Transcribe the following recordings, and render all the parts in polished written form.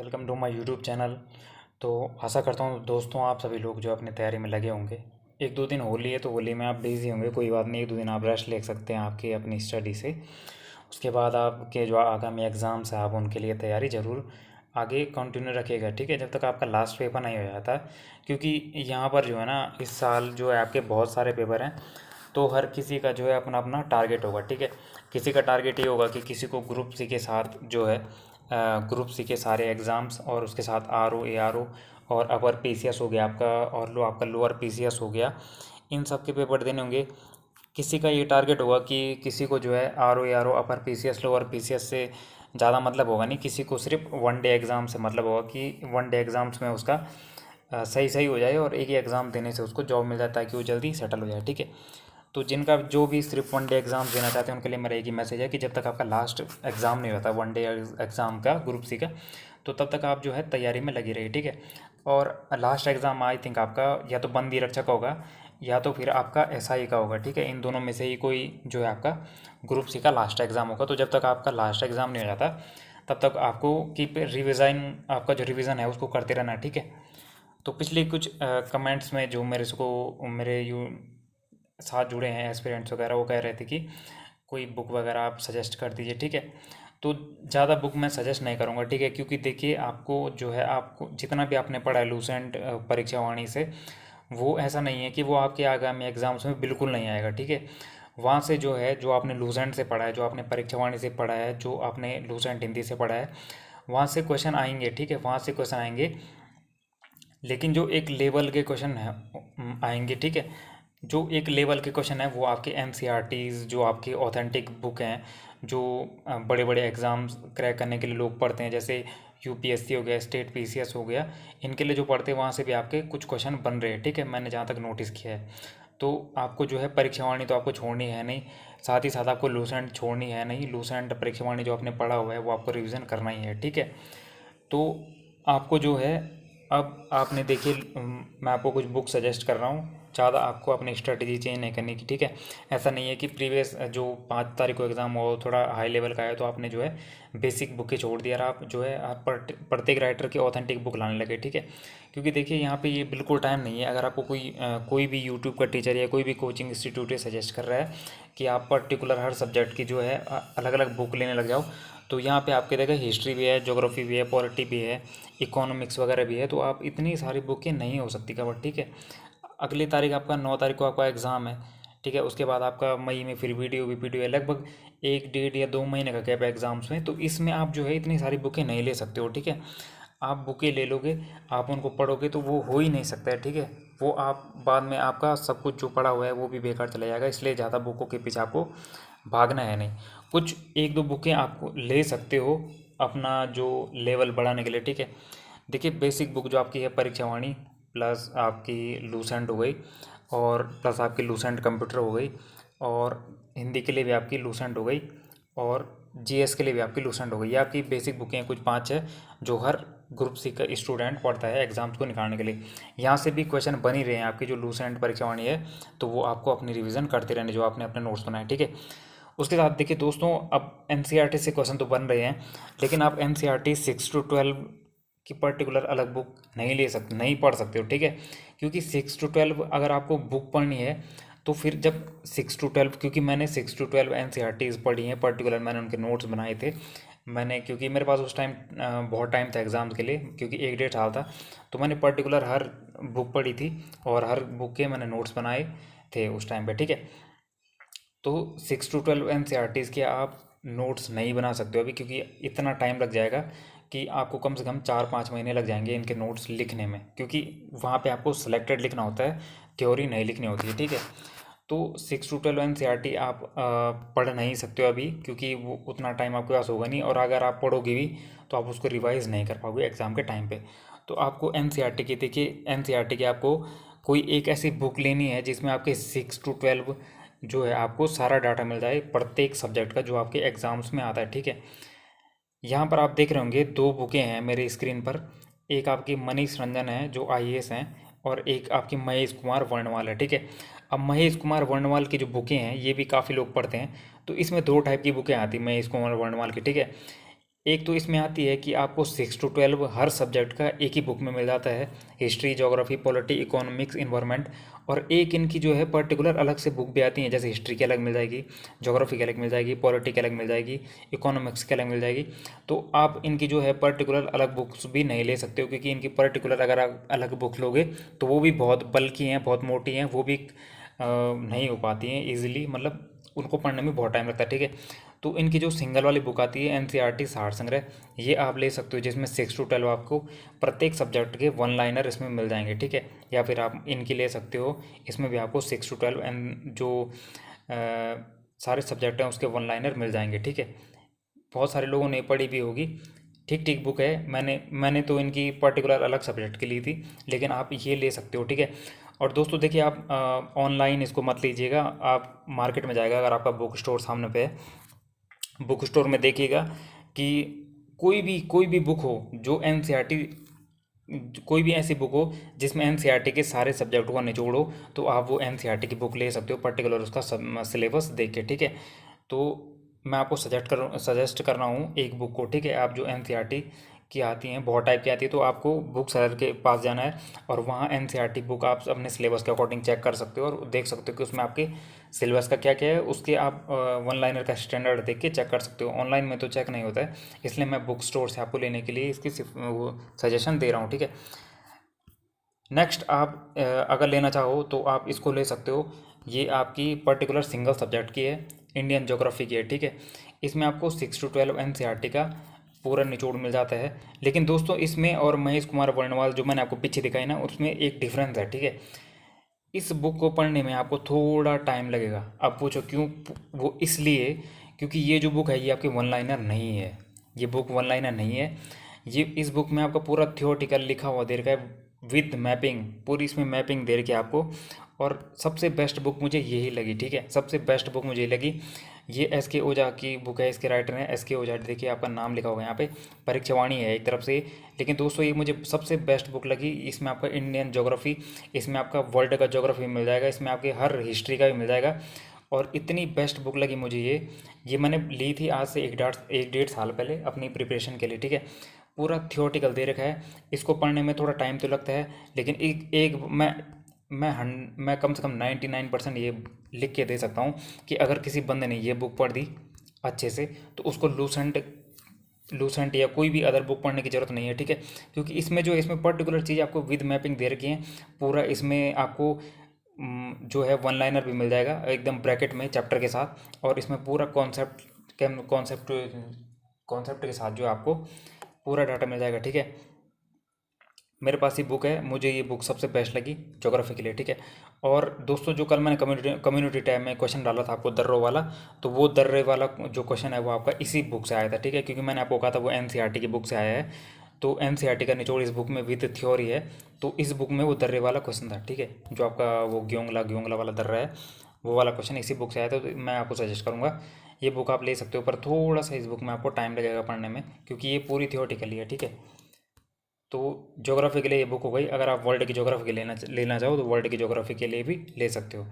Welcome to my YouTube channel. तो आशा करता हूँ दोस्तों आप सभी लोग जो अपनी तैयारी में लगे होंगे। एक दो दिन होली है तो होली में आप बिज़ी होंगे, कोई बात नहीं, एक दो दिन आप रेस्ट ले सकते हैं आपकी अपनी स्टडी से। उसके बाद आपके जो आगामी एग्ज़ाम्स हैं आप उनके लिए तैयारी ज़रूर आगे कंटिन्यू रखिएगा, ठीक है, जब तक आपका लास्ट पेपर नहीं हो जाता। क्योंकि यहाँ पर जो है ना इस साल जो है आपके बहुत सारे पेपर हैं, तो हर किसी का जो है अपना अपना टारगेट होगा, ठीक है। किसी का टारगेट ये होगा कि किसी को ग्रुप सी के साथ जो है ग्रुप सी के सारे एग्ज़ाम्स और उसके साथ आर ओ ए आर ओ और अपर पी सी एस हो गया आपका, और आपका लोअर पी सी एस हो गया, इन सब के पेपर देने होंगे। किसी का ये टारगेट होगा कि किसी को जो है R O A R O upper P C S lower P C S से ज़्यादा मतलब होगा नहीं, किसी को सिर्फ वन डे एग्ज़ाम से मतलब होगा कि वन डे एग्ज़ाम्स में उसका सही सही हो जाए और एक ही एग्ज़ाम देने से उसको जॉब मिल जाए ताकि वो जल्दी सेटल हो जाए, ठीक है। तो जिनका जो भी सिर्फ वन डे एग्ज़ाम देना चाहते हैं उनके लिए मेरा एक ही मैसेज है कि जब तक आपका लास्ट एग्ज़ाम नहीं होता वन डे एग्ज़ाम का ग्रुप सी का, तो तब तक आप जो है तैयारी में लगी रहिए, ठीक है। और लास्ट एग्ज़ाम आई थिंक आपका या तो बंदी रक्षा का होगा या तो फिर आपका एस आई का होगा, ठीक है। इन दोनों में से ही कोई जो है आपका ग्रुप सी का लास्ट एग्ज़ाम होगा। तो जब तक आपका लास्ट एग्ज़ाम नहीं हो जाता तब तक आपको कीप रिविज़न, आपका जो रिवीजन है उसको करते रहना, ठीक है। तो पिछले कुछ कमेंट्स में जो मेरे साथ जुड़े हैं एस्पिरेंट्स वगैरह, वो कह रहे थे कि कोई बुक वगैरह आप सजेस्ट कर दीजिए, ठीक है। तो ज़्यादा बुक मैं सजेस्ट नहीं करूँगा, ठीक है, क्योंकि देखिए आपको जो है आपको जितना भी आपने पढ़ा है लूसेंट परीक्षा वाणी से, वो ऐसा नहीं है कि वो आपके आगामी एग्ज़ाम्स में बिल्कुल नहीं आएगा, ठीक है। वहाँ से जो है जो आपने लूसेंट से पढ़ा है, जो आपने परीक्षा वाणी से पढ़ा है, जो आपने लूसेंट हिंदी से पढ़ा है, वहाँ से क्वेश्चन आएंगे, ठीक है, वहाँ से क्वेश्चन आएंगे। लेकिन जो एक लेवल के क्वेश्चन है आएंगे, ठीक है, जो एक लेवल के क्वेश्चन है वो आपके एन सी आर टीज़, जो आपकी ऑथेंटिक बुक हैं, जो बड़े बड़े एग्ज़ाम्स क्रैक करने के लिए लोग पढ़ते हैं, जैसे यू पी एस सी हो गया, स्टेट पी सी एस हो गया, इनके लिए जो पढ़ते हैं वहाँ से भी आपके कुछ क्वेश्चन बन रहे हैं, ठीक है, मैंने जहाँ तक नोटिस किया है। तो आपको जो है परीक्षावाणी तो आपको छोड़नी है नहीं, साथ ही साथ आपको लूसेंट छोड़नी है नहीं। लूसेंट परीक्षावाणी जो आपने पढ़ा हुआ है वो आपको रिवीजन करना ही है, ठीक है। तो आपको जो है अब आपने देखिए मैं आपको कुछ बुक सजेस्ट कर रहा हूँ, ज़्यादा आपको अपनी स्ट्रेटजी चेंज नहीं करनी की, ठीक है। ऐसा नहीं है कि प्रीवियस जो 5 तारीख को एग्ज़ाम हो थोड़ा हाई लेवल का है तो आपने जो है बेसिक बुक ही छोड़ दिया और आप जो है आप प्रत्येक राइटर की ऑथेंटिक बुक लाने लगे, ठीक है। क्योंकि देखिए यहाँ पे ये बिल्कुल टाइम नहीं है। अगर आपको कोई भी यूट्यूब का टीचर या कोई भी कोचिंग इंस्टीट्यूट सजेस्ट कर रहा है कि आप पर्टिकुलर हर सब्जेक्ट की जो है अलग अलग बुक लेने लग जाओ, तो यहाँ पे आपके देखा हिस्ट्री भी है, ज्योग्राफी भी है, पॉलिटी भी है, इकोनॉमिक्स वगैरह भी है, तो आप इतनी सारी बुकें नहीं हो सकती कवर, ठीक है। अगली तारीख आपका 9 तारीख को आपका एग्ज़ाम है, ठीक है। उसके बाद आपका मई में फिर वीडियो भी पीडियो है, लगभग एक डेढ़ या 2 महीने का गैप है एग्ज़ाम्स में, तो इसमें आप जो है इतनी सारी बुकें नहीं ले सकते हो, ठीक है। आप बुकें ले लोगे, आप उनको पढ़ोगे तो वो हो ही नहीं सकता है, ठीक है। वो आप बाद में आपका सब कुछ जो पढ़ा हुआ है वो भी बेकार चला जाएगा, इसलिए ज़्यादा बुकों के पीछे आपको भागना है नहीं। कुछ एक दो बुकें आपको ले सकते हो अपना जो लेवल बढ़ाने के लिए, ठीक है। देखिए बेसिक बुक जो आपकी है परीक्षावाणी, प्लस आपकी लूसेंट हो गई, और प्लस आपकी लूसेंट कंप्यूटर हो गई, और हिंदी के लिए भी आपकी लूसेंट हो गई, और जीएस के लिए भी आपकी लूसेंट हो गई। ये आपकी बेसिक बुकें हैं, कुछ 5 है जो हर ग्रुप सी का स्टूडेंट पढ़ता है एग्जाम्स को निकालने के लिए। यहाँ से भी क्वेश्चन बन ही रहे हैं आपकी जो लूसेंट परीक्षावाणी है, तो वो आपको अपनी रिवीजन करते रहने जो आपने अपने नोट्स बनाए, ठीक है। उसके साथ देखिए दोस्तों, अब एन से क्वेश्चन तो बन रहे हैं, लेकिन आप एन 6 to 12 की पर्टिकुलर अलग बुक नहीं ले सकते, नहीं पढ़ सकते हो, ठीक है। क्योंकि 6 to 12 अगर आपको बुक पढ़नी है तो फिर जब 6 to 12, क्योंकि मैंने 6 to 12 एन पढ़ी हैं पर्टिकुलर, मैंने उनके नोट्स बनाए थे। मैंने क्योंकि मेरे पास उस टाइम बहुत टाइम था एग्ज़ाम्स के लिए, क्योंकि एक डेढ़ साल था, तो मैंने पर्टिकुलर हर बुक पढ़ी थी और हर बुक के मैंने नोट्स बनाए थे उस टाइम पे, ठीक है। तो 6 to 12 एन के आप नोट्स नहीं बना सकते हो अभी, क्योंकि इतना टाइम लग जाएगा कि आपको कम से कम 4-5 महीने लग जाएंगे इनके नोट्स लिखने में, क्योंकि वहाँ पे आपको सेलेक्टेड लिखना होता है, थ्योरी नहीं लिखनी होती है, ठीक है। तो 6 to 12 एन आप पढ़ नहीं सकते हो अभी, क्योंकि वो उतना टाइम आपके पास होगा नहीं, और अगर आप पढ़ोगे भी तो आप उसको रिवाइज़ नहीं कर पाओगे एग्ज़ाम के टाइम पे। तो आपको एन की देखिए, एन की आपको कोई एक ऐसी बुक लेनी है जिसमें आपके 6 to 12 जो है आपको सारा डाटा मिल जाए प्रत्येक सब्जेक्ट का जो आपके एग्ज़ाम्स में आता है, ठीक है। यहाँ पर आप देख रहे होंगे 2 बुकें हैं मेरे स्क्रीन पर, एक आपकी मनीष रंजन है जो आईएएस हैं, और एक आपकी महेश कुमार वर्णवाल है, ठीक है। अब महेश कुमार वर्णवाल की जो बुकें हैं ये भी काफ़ी लोग पढ़ते हैं, तो इसमें 2 टाइप की बुकें आती हैं महेश कुमार वर्णवाल की, ठीक है। एक तो इसमें आती है कि आपको 6 to 12 हर सब्जेक्ट का एक ही बुक में मिल जाता है, history, geography, polity, economics, environment. और एक इनकी जो है पर्टिकुलर अलग से बुक भी आती है, जैसे हिस्ट्री की अलग मिल जाएगी, ज्योग्राफी की अलग मिल जाएगी, पॉलिटी की अलग मिल जाएगी, इकोनॉमिक्स की अलग मिल जाएगी। तो आप इनकी जो है पर्टिकुलर अलग बुक्स भी नहीं ले सकते हो, क्योंकि इनकी पर्टिकुलर अगर आप अलग बुक लोगे तो वो भी बहुत बल्कि हैं, बहुत मोटी हैं, वो भी नहीं हो पाती हैं ईजिली, मतलब उनको पढ़ने में बहुत टाइम लगता है, ठीक है। तो इनकी जो सिंगल वाली बुक आती है एनसीईआरटी सार संग्रह, ये आप ले सकते हो, जिसमें 6 to 12 आपको प्रत्येक सब्जेक्ट के वन लाइनर इसमें मिल जाएंगे, ठीक है। या फिर आप इनकी ले सकते हो, इसमें भी आपको 6 to 12 एंड जो सारे सब्जेक्ट हैं उसके वन लाइनर मिल जाएंगे, ठीक है। बहुत सारे लोगों ने पढ़ी भी होगी, ठीक ठीक बुक है। मैंने तो इनकी पर्टिकुलर अलग सब्जेक्ट की ली थी, लेकिन आप ये ले सकते हो, ठीक है। और दोस्तों देखिए, आप ऑनलाइन इसको मत लीजिएगा, आप मार्केट में जाएगा, अगर आपका बुक स्टोर सामने पे है, बुक स्टोर में देखिएगा कि कोई भी बुक हो जो एनसीईआरटी, कोई भी ऐसी बुक हो जिसमें एनसीईआरटी के सारे सब्जेक्टों का निचोड़ हो, तो आप वो एनसीईआरटी की बुक ले सकते हो, पर्टिकुलर उसका सिलेबस देख के, ठीक है। तो मैं आपको सजेस्ट कर रहा हूँ एक बुक को, ठीक है। आप जो एनसीईआरटी की आती हैं, बहुत टाइप की आती है, तो आपको बुक सेलर के पास जाना है और वहाँ एनसीईआरटी बुक आप अपने सिलेबस के अकॉर्डिंग चेक कर सकते हो और देख सकते हो कि उसमें आपके सिलेबस का क्या क्या है, उसके आप वन लाइनर का स्टैंडर्ड देख के चेक कर सकते हो। ऑनलाइन में तो चेक नहीं होता है, इसलिए मैं बुक स्टोर से आपको लेने के लिए इसकी वो सजेशन दे रहा हूँ, ठीक है। नेक्स्ट आप अगर लेना चाहो तो आप इसको ले सकते हो, ये आपकी पर्टिकुलर सिंगल सब्जेक्ट की है, इंडियन ज्योग्राफी की है, ठीक है। इसमें आपको 6 to 12 एनसीईआरटी का पूरा निचोड़ मिल जाता है। लेकिन दोस्तों इसमें और महेश कुमार वर्णवाल जो मैंने आपको पीछे दिखाई ना, उसमें एक डिफरेंस है, ठीक है। इस बुक को पढ़ने में आपको थोड़ा टाइम लगेगा। अब पूछो क्यों? वो इसलिए क्योंकि ये जो बुक है ये आपकी वन लाइनर नहीं है, ये बुक वन लाइनर नहीं है। ये इस बुक में आपका पूरा थियोटिकल लिखा हुआ दे रखा है विद मैपिंग, पूरी इसमें मैपिंग दे रखी है आपको। और सबसे बेस्ट बुक मुझे यही लगी, ठीक है, सबसे बेस्ट बुक मुझे यही लगी। ये एस के ओझा की बुक है, इसके राइटर हैं एस के ओझा, देखिए आपका नाम लिखा होगा यहाँ पे, परीक्षावाणी है एक तरफ से। लेकिन दोस्तों ये मुझे सबसे बेस्ट बुक लगी, इसमें आपका इंडियन ज्योग्राफी, इसमें आपका वर्ल्ड का ज्योग्राफी मिल जाएगा, इसमें आपके हर हिस्ट्री का भी मिल जाएगा। और इतनी बेस्ट बुक लगी मुझे ये मैंने ली थी आज से 1-1.5 साल पहले अपनी प्रिपरेशन के लिए, ठीक है। पूरा थियोटिकल दे रखा है, इसको पढ़ने में थोड़ा टाइम तो लगता है, लेकिन एक एक मैं कम से कम 99% ये लिख के दे सकता हूँ कि अगर किसी बंदे ने ये बुक पढ़ दी अच्छे से, तो उसको लूसेंट या कोई भी अदर बुक पढ़ने की ज़रूरत नहीं है, ठीक है। क्योंकि इसमें पर्टिकुलर चीज़ आपको विद मैपिंग दे रखी है, पूरा इसमें आपको जो है वन लाइनर भी मिल जाएगा एकदम ब्रैकेट में चैप्टर के साथ। और इसमें पूरा कॉन्सेप्ट कॉन्सेप्ट के साथ जो है आपको पूरा डाटा मिल जाएगा, ठीक है। मेरे पास ये बुक है, मुझे ये बुक सबसे बेस्ट लगी ज्योग्राफी के लिए, ठीक है। और दोस्तों जो कल मैंने कम्युनिटी टैब में क्वेश्चन डाला था आपको दर्रों वाला, तो वो दर्रे वाला जो क्वेश्चन है वो आपका इसी बुक से आया था, ठीक है। क्योंकि मैंने आपको कहा था वो एनसीईआरटी की बुक से आया है, तो एनसीईआरटी का निचोड़ इस बुक में विद थ्योरी है, तो इस बुक में वो दर्रे वाला क्वेश्चन था, ठीक है। जो आपका वो ग्योंगला वाला दर्रा है, वो वाला क्वेश्चन इसी बुक से आया था, तो मैं आपको सजेस्ट करूँगा ये बुक आप ले सकते हो। पर थोड़ा सा इस बुक में आपको टाइम लगेगा पढ़ने में, क्योंकि ये पूरी थियोटिकली है, ठीक है। तो ज्योग्राफी के लिए ये बुक हो गई। अगर आप वर्ल्ड की ज्योग्राफी के लेना चाहो तो वर्ल्ड की ज्योग्राफी के लिए भी ले सकते हो।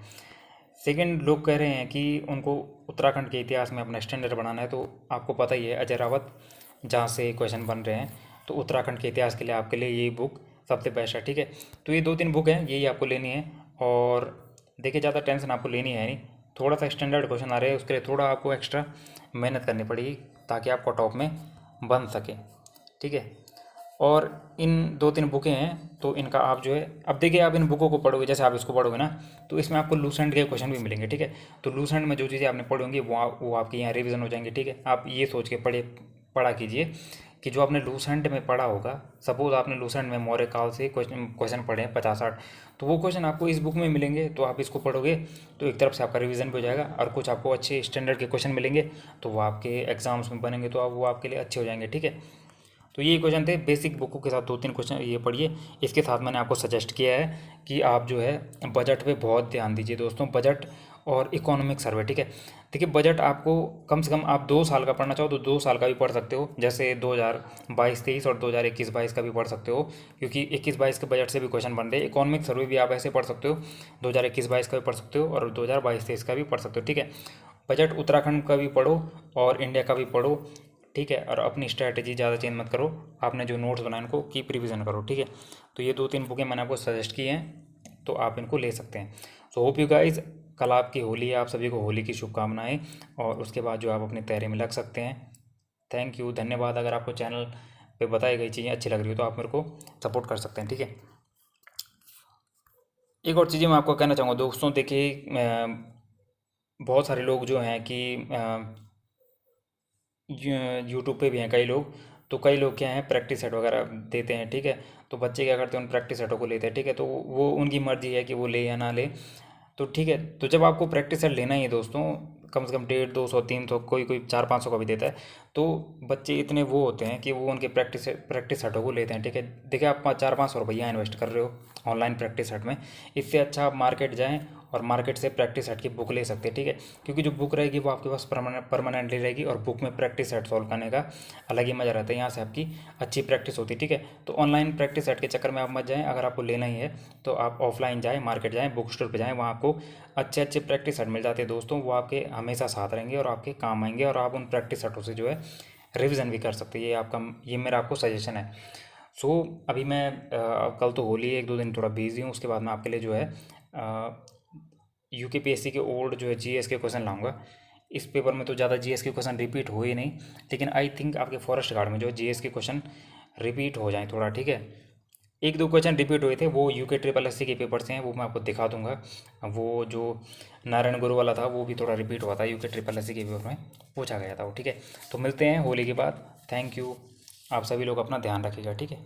सेकंड, लोग कह रहे हैं कि उनको उत्तराखंड के इतिहास में अपना स्टैंडर्ड बनाना है, तो आपको पता ही है अजय रावत जहाँ से क्वेश्चन बन रहे हैं, तो उत्तराखंड के इतिहास के लिए आपके लिए ये बुक सबसे बेस्ट है, ठीक है। तो ये 2-3 बुक हैं, यही आपको लेनी है। और देखिए ज़्यादा टेंशन आपको लेनी है नहीं, थोड़ा सा स्टैंडर्ड क्वेश्चन आ रहे हैं उसके लिए थोड़ा आपको एक्स्ट्रा मेहनत करनी पड़ेगी ताकि आप कट ऑफ में बन सके, ठीक है। और इन 2-3 बुकें हैं, तो इनका आप जो है, अब देखिए आप इन बुकों को पढ़ोगे, जैसे आप इसको पढ़ोगे ना, तो इसमें आपको लूसेंट के क्वेश्चन भी मिलेंगे, ठीक है। तो लूसेंट में जो चीज़ें आपने पढ़ी होंगी वो आपकी यहाँ रिवीजन हो जाएंगी, ठीक है। आप ये सोच के पढ़ा कीजिए कि जो आपने लूसेंट में पढ़ा होगा, सपोज आपने लूसेंट में मौर्य काल से क्वेश्चन पढ़े हैं 50-60, तो वो क्वेश्चन आपको इस बुक में मिलेंगे, तो आप इसको पढ़ोगे तो एक तरफ से आपका रिवीजन भी हो जाएगा, और कुछ आपको अच्छे स्टैंडर्ड के क्वेश्चन मिलेंगे, तो वो आपके एग्जाम्स में बनेंगे, तो वो आपके लिए अच्छे हो जाएंगे, ठीक है। तो ये क्वेश्चन थे बेसिक बुकों के साथ, 2-3 क्वेश्चन ये पढ़िए। इसके साथ मैंने आपको सजेस्ट किया है कि आप जो है बजट पे बहुत ध्यान दीजिए दोस्तों, बजट और इकोनॉमिक सर्वे, ठीक है। देखिए बजट आपको कम से कम आप 2 साल का पढ़ना चाहो तो 2 साल का भी पढ़ सकते हो, जैसे 2022-23 और 2021-22 का भी पढ़ सकते हो, क्योंकि 21-22 के बजट से भी क्वेश्चन बनते हैं। इकोनॉमिक सर्वे भी आप ऐसे पढ़ सकते हो, 2021-22 का भी पढ़ सकते हो और 2022-23 का भी पढ़ सकते हो, ठीक है। बजट उत्तराखंड का भी पढ़ो और इंडिया का भी पढ़ो, ठीक है। और अपनी स्ट्रैटेजी ज़्यादा चेंज मत करो, आपने जो नोट्स बनाए उनको कीप रिवीजन करो, ठीक है। तो ये 2-3 बुकें मैंने आपको सजेस्ट की हैं, तो आप इनको ले सकते हैं। सो होप यू गाइज, कल आपकी होली है, आप सभी को होली की शुभकामनाएं, और उसके बाद जो आप अपनी तैयारी में लग सकते हैं। थैंक यू, धन्यवाद। अगर आपको चैनल पे बताई गई चीज़ें अच्छी लग रही हो तो आप मेरे को सपोर्ट कर सकते हैं, ठीक है। एक और चीज़ें मैं आपको कहना चाहूँगा दोस्तों, देखिए बहुत सारे लोग जो हैं कि यूट्यूब पे भी हैं कई लोग, तो कई लोग क्या हैं प्रैक्टिस सेट वगैरह देते हैं, ठीक है। तो बच्चे क्या करते हैं, उन प्रैक्टिस सेटों को लेते हैं, ठीक है। तो वो उनकी मर्जी है कि वो ले या ना ले, तो ठीक है। तो जब आपको प्रैक्टिस सेट लेना ही है दोस्तों, कम से कम 150, 200, 300, कोई कोई 400, 500 का भी देता है, तो बच्चे इतने वो होते हैं कि वो उनके प्रैक्टिस सेटों को लेते हैं, ठीक है। देखिए आप 400-500 रुपया इन्वेस्ट कर रहे हो ऑनलाइन प्रैक्टिस सेट में, इससे अच्छा आप मार्केट जाएँ और मार्केट से प्रैक्टिस सेट की बुक ले सकते हैं, ठीक है। क्योंकि जो बुक रहेगी वो आपके पास परमानेंटली रहेगी, और बुक में प्रैक्टिस सेट सॉल्व करने का अलग ही मज़ा रहता है, यहाँ से आपकी अच्छी प्रैक्टिस होती है, ठीक है। तो ऑनलाइन प्रैक्टिस सेट के चक्कर में आप मत जाएं, अगर आपको लेना ही है तो आप ऑफलाइन जाएं, मार्केट जाएं, बुक स्टोर पे जाएं, वहाँ आपको अच्छे अच्छे प्रैक्टिस सेट मिल जाते हैं दोस्तों। वो आपके हमेशा साथ रहेंगे और आपके काम आएंगे, और आप उन प्रैक्टिस सेटों से जो है रिवीजन भी कर सकते हैं। ये मेरा आपको सजेशन है। सो अभी मैं कल तो होली है, 1-2 दिन थोड़ा बिजी हूँ, उसके बाद मैं आपके लिए जो है यूकेपीएससी के ओल्ड जो है जीएस के क्वेश्चन लाऊंगा। इस पेपर में तो ज़्यादा जीएस के क्वेश्चन रिपीट हुए नहीं, लेकिन आई थिंक आपके फॉरेस्ट गार्ड में जो जीएस के क्वेश्चन रिपीट हो जाएं थोड़ा, ठीक है। 1-2 क्वेश्चन रिपीट हुए थे, वो यूके ट्रिपल एस सी के पेपर से हैं, वो मैं आपको दिखा दूंगा। वो जो नारायण गुरु वाला था वो भी थोड़ा रिपीट हुआ था यूके ट्रिपल एस सी के पेपर में, पूछा गया था वो, ठीक है। तो मिलते हैं होली के बाद। थैंक यू, आप सभी लोग अपना ध्यान रखिएगा, ठीक है।